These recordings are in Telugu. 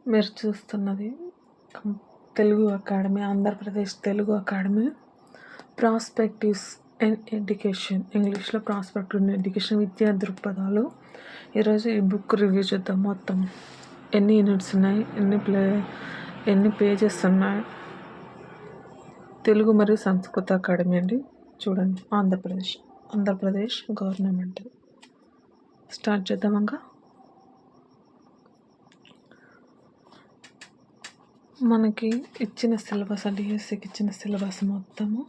మీరు చూస్తున్నది Telugu academy, Andhra Pradesh Telugu academy perspectives in education, ఇంగ్లీష్లో ప్రాస్పెక్టివ్ ఇన్ ఎడ్యుకేషన్, విద్యా దృక్పథాలు. ఈరోజు ఈ బుక్ రివ్యూ చూద్దాం. మొత్తం ఎన్ని యూనిట్స్ ఉన్నాయి, ఎన్ని పేజెస్ ఉన్నాయి. తెలుగు మరియు సంస్కృత అకాడమీ అండి. చూడండి, ఆంధ్రప్రదేశ్ గవర్నమెంట్. స్టార్ట్ చేద్దామంగా. మనకి ఇచ్చిన సిలబస్, డిఎస్సికి ఇచ్చిన సిలబస్ మొత్తము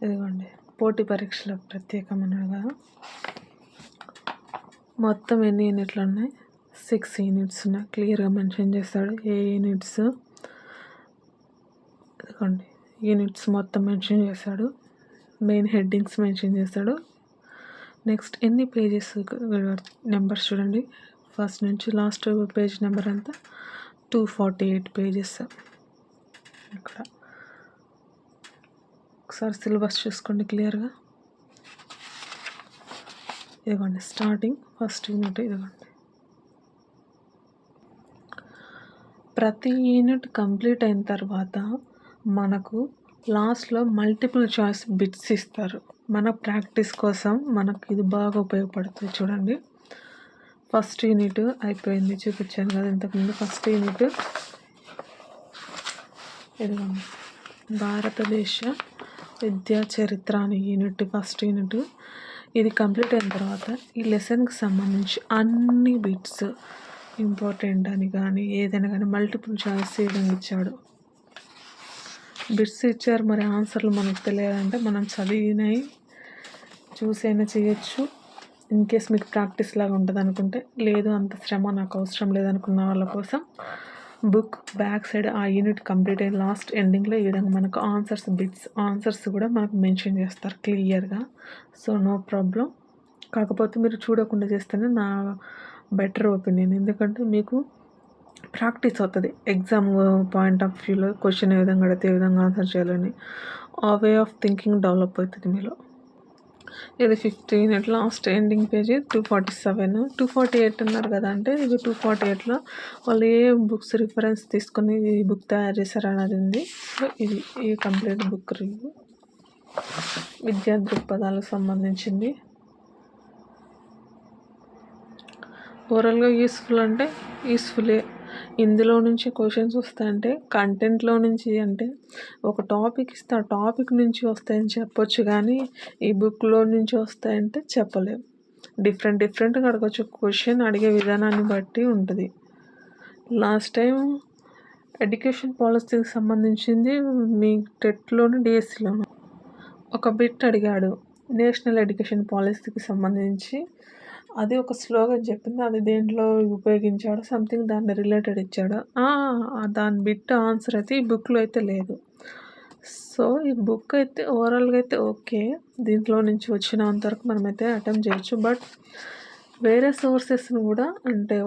ఇదిగోండి. పోటీ పరీక్షల ప్రత్యేకమైనగా మొత్తం ఎన్ని యూనిట్లు ఉన్నాయి? 6 యూనిట్స్ ఉన్నాయి. క్లియర్గా మెన్షన్ చేస్తాడు ఏ యూనిట్స్. ఇదిగోండి, యూనిట్స్ మొత్తం మెన్షన్ చేశాడు. మెయిన్ హెడ్డింగ్స్ మెన్షన్ చేశాడు. నెక్స్ట్ ఎన్ని పేజెస్ నెంబర్స్ చూడండి. ఫస్ట్ నుంచి లాస్ట్ పేజ్ నెంబర్ అంతా 248 పేజెస్. ఇక్కడ ఒకసారి సిలబస్ చూసుకోండి క్లియర్గా. ఇదిగోండి స్టార్టింగ్ ఫస్ట్ యూనిట్. ఇదిగోండి, ప్రతి యూనిట్ కంప్లీట్ అయిన తర్వాత మనకు లాస్ట్లో మల్టిపుల్ చాయిస్ బిట్స్ ఇస్తారు. మన ప్రాక్టీస్ కోసం మనకు ఇది బాగా ఉపయోగపడుతుంది. చూడండి, ఫస్ట్ యూనిట్ అయిపోయింది, చూపించాను కదా ఇంతకుముందు. ఫస్ట్ యూనిట్ ఇదిగోండి, భారతదేశ విద్యా చరిత్ర అనే యూనిట్, ఫస్ట్ యూనిట్. ఇది కంప్లీట్ అయిన తర్వాత ఈ లెసన్కి సంబంధించి అన్ని బిట్స్ ఇంపార్టెంట్ అని కానీ ఏదైనా కానీ మల్టిపుల్ చాయిస్ ఏదైనా ఇచ్చాడు. బిట్స్ ఇచ్చారు, మరి ఆన్సర్లు మనకు తెలియాలంటే మనం చదివినవి చూసైనా చేయొచ్చు. ఇన్ కేస్ మీకు ప్రాక్టీస్ లాగా ఉంటుంది అనుకుంటే, లేదు అంత శ్రమ నాకు అవసరం లేదనుకున్న వాళ్ళ కోసం బుక్ బ్యాక్ సైడ్ ఆ యూనిట్ కంప్లీట్ అయిన లాస్ట్ ఎండింగ్లో ఈ విధంగా మనకు ఆన్సర్స్ కూడా మనకు మెన్షన్ చేస్తారు క్లియర్గా. So no problem. కాకపోతే మీరు చూడకుండా చేస్తేనే నా బెటర్ ఒపీనియన్. ఎందుకంటే మీకు ప్రాక్టీస్ అవుతుంది. ఎగ్జామ్ పాయింట్ ఆఫ్ వ్యూలో క్వశ్చన్ ఏ విధంగా అడిగితే ఏ విధంగా ఆన్సర్ చేయాలని ఆ వే ఆఫ్ థింకింగ్ డెవలప్ అవుతుంది మీలో. ఇది 15 లాస్ట్ ఎండింగ్ పేజీ 247. 248 అన్నారు కదా, అంటే ఇది 248లో వాళ్ళు ఏ బుక్స్ రిఫరెన్స్ తీసుకొని ఈ బుక్ తయారు చేశారు అనేది ఉంది. సో ఇది ఈ కంప్లీట్ బుక్ రివ్యూ విద్యా దృక్పథాలకు సంబంధించింది. ఓవరాల్గా యూస్ఫుల్ అంటే యూస్ఫుల్లే. ఇందులో నుంచి క్వశ్చన్స్ వస్తాయంటే కంటెంట్లో నుంచి, అంటే ఒక టాపిక్ ఇస్తే ఆ టాపిక్ నుంచి వస్తాయని చెప్పొచ్చు, కానీ ఈ బుక్లో నుంచి వస్తాయంటే చెప్పలేము. డిఫరెంట్గా అడగచ్చు. క్వశ్చన్ అడిగే విధానాన్ని బట్టి ఉంటుంది. లాస్ట్ టైం ఎడ్యుకేషన్ పాలసీకి సంబంధించింది మీ టెట్లోను డిఎస్సిలోను ఒక బిట్ అడిగాడు. నేషనల్ ఎడ్యుకేషన్ పాలసీకి సంబంధించి అది ఒక స్లోగన్ చెప్పింది, అది దేంట్లో ఉపయోగించాడు సంథింగ్, దాన్ని రిలేటెడ్ ఇచ్చాడు. దాని బిట్ ఆన్సర్ అయితే ఈ బుక్లో అయితే లేదు. సో ఈ బుక్ అయితే ఓవరాల్గా అయితే ఓకే. దీంట్లో నుంచి వచ్చినంతవరకు మనమైతే అటెంప్ట్ చేయొచ్చు. బట్ వేరే సోర్సెస్ని కూడా అంటే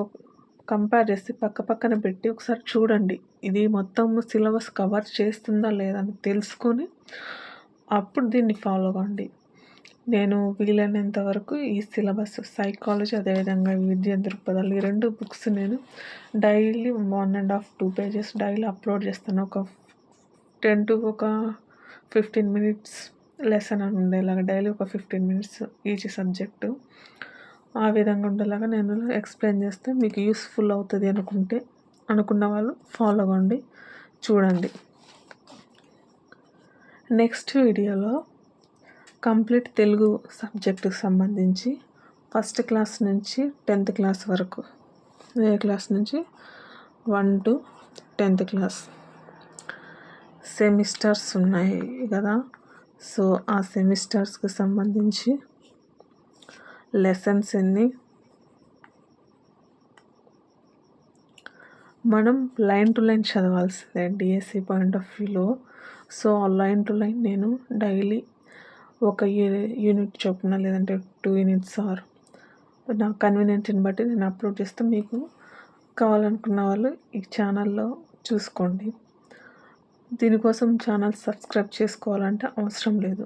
కంపేర్ చేసి పక్కన పెట్టి ఒకసారి చూడండి, ఇది మొత్తం సిలబస్ కవర్ చేస్తుందా లేదా అని తెలుసుకొని అప్పుడు దీన్ని ఫాలో అవ్వండి. నేను వీలైనంత వరకు ఈ సిలబస్, సైకాలజీ, అదేవిధంగా విద్యా దృక్పథాలు, ఈ 2 బుక్స్ నేను డైలీ 1.5 2 పేజెస్ డైలీ అప్లోడ్ చేస్తాను. ఒక 10 to 15 మినిట్స్ లెసన్ అని ఉండేలాగా, డైలీ ఒక 15 మినిట్స్ ఈచ్ సబ్జెక్టు. ఆ విధంగా ఉండేలాగా నేను ఎక్స్ప్లెయిన్ చేస్తే మీకు యూస్ఫుల్ అవుతుంది అనుకున్న వాళ్ళు ఫాలో అవ్వండి, చూడండి. నెక్స్ట్ వీడియోలో కంప్లీట్ తెలుగు సబ్జెక్టుకు సంబంధించి ఫస్ట్ క్లాస్ నుంచి 10th క్లాస్ వరకు, ఏ క్లాస్ నుంచి 1 to 10th క్లాస్ సెమిస్టర్స్ ఉన్నాయి కదా. సో ఆ సెమిస్టర్స్కి సంబంధించి లెసన్స్ ఎన్ని, మనం లైన్ టు లైన్ చదవాల్సిందే డిఎస్సి పాయింట్ ఆఫ్ వ్యూలో. సో ఆ లైన్ టు లైన్ నేను డైలీ ఒక యూనిట్ చొప్పున, లేదంటే 2 యూనిట్స్ ఆర్ నా కన్వీనియంట్ని బట్టి నేను అప్లోడ్ చేస్తే మీకు కావాలనుకున్న వాళ్ళు ఈ ఛానల్లో చూసుకోండి. దీనికోసం ఛానల్ సబ్స్క్రైబ్ చేసుకోవాలంటే అవసరం లేదు.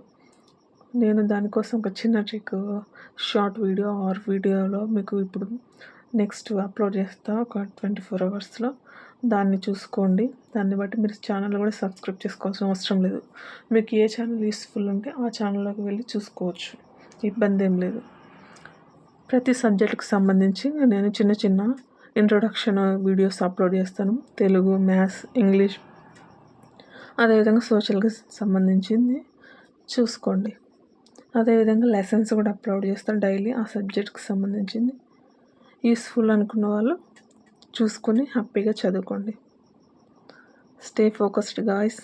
నేను దానికోసం ఒక చిన్న ట్రిక్, షార్ట్ వీడియోలో మీకు ఇప్పుడు నెక్స్ట్ అప్లోడ్ చేస్తా ఒక 24 అవర్స్లో. దాన్ని చూసుకోండి. దాన్ని బట్టి మీరు ఛానల్ కూడా సబ్స్క్రైబ్ చేసుకోవాల్సిన అవసరం లేదు. మీకు ఏ ఛానల్ యూస్ఫుల్ ఉంటే ఆ ఛానల్లోకి వెళ్ళి చూసుకోవచ్చు, ఇబ్బంది ఏం లేదు. ప్రతి సబ్జెక్టుకి సంబంధించి నేను చిన్న చిన్న ఇంట్రొడక్షన్ వీడియోస్ అప్లోడ్ చేస్తాను. తెలుగు, మ్యాథ్స్, ఇంగ్లీష్, అదేవిధంగా సోషల్కి సంబంధించింది చూసుకోండి. అదేవిధంగా లెసన్స్ కూడా అప్లోడ్ చేస్తాను డైలీ. ఆ సబ్జెక్ట్కి సంబంధించింది యూస్ఫుల్ అనుకున్న వాళ్ళు చూసుకొని హ్యాపీగా చదువుకోండి. Stay focused guys.